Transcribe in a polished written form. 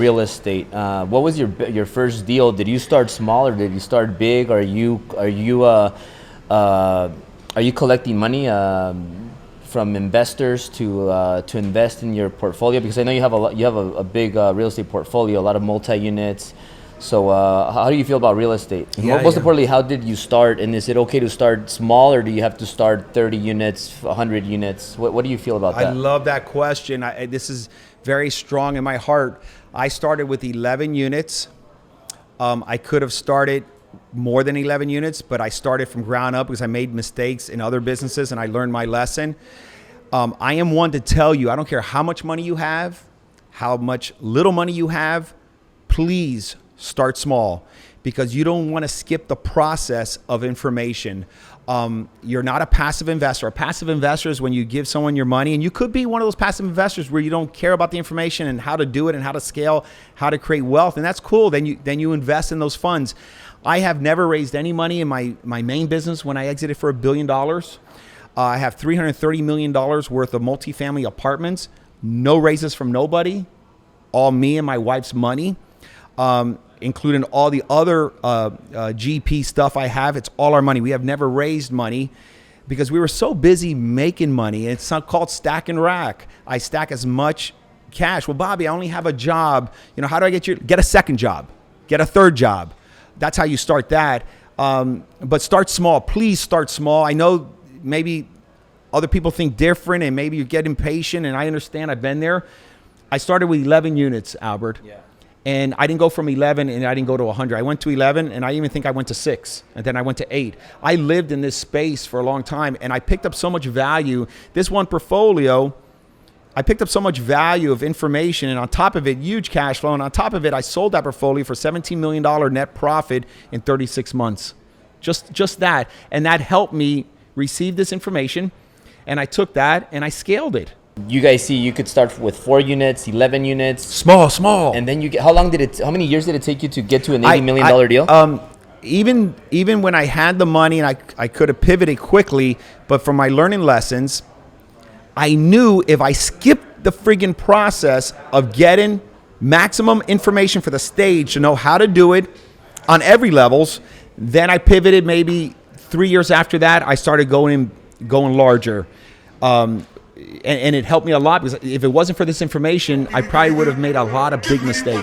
real estate. What was your first deal? Did you start small or did you start big? Are you collecting money from investors to invest in your portfolio? Because I know you have a big real estate portfolio, a lot of multi-units. So how do you feel about real estate? Most importantly, how did you start? And is it okay to start small, or do you have to start 30 units, 100 units? What do you feel about that? I love that question. This is very strong in my heart. I started with 11 units. I could have started more than 11 units, but I started from ground up because I made mistakes in other businesses and I learned my lesson. I am one to tell you, I don't care how much money you have, how much little money you have, please start small, because you don't want to skip the process of information. You're not a passive investor. A passive investor is when you give someone your money, and you could be one of those passive investors where you don't care about the information and how to do it and how to scale, how to create wealth, and that's cool. Then you invest in those funds. I have never raised any money in my main business when I exited for $1 billion. I have $330 million worth of multifamily apartments, no raises from nobody, all me and my wife's money, including all the other GP stuff I have. It's all our money. We have never raised money because we were so busy making money. It's not called stack and rack. I stack as much cash. Well, Bobby, I only have a job. How do I get a second job, get a third job? That's how you start that. But start small. Please start small. I know maybe other people think different and maybe you get impatient, and I understand. I've been there. I started with 11 units, Albert. Yeah. And I didn't go from 11 and I didn't go to 100. I went to 11 and I even think I went to 6 and then I went to 8. I lived in this space for a long time and I picked up so much value. This one portfolio, I picked up so much value of information, and on top of it, huge cash flow. And on top of it, I sold that portfolio for $17 million net profit in 36 months. Just that. And that helped me receive this information. And I took that and I scaled it. You guys see, you could start with 4 units, 11 units. Small. And then how many years did it take you to get to an $80 million deal? Even when I had the money and I could have pivoted quickly, but from my learning lessons, I knew if I skipped the friggin' process of getting maximum information for the stage to know how to do it on every levels, then I pivoted. Maybe 3 years after that, I started going larger. And it helped me a lot, because if it wasn't for this information, I probably would have made a lot of big mistakes.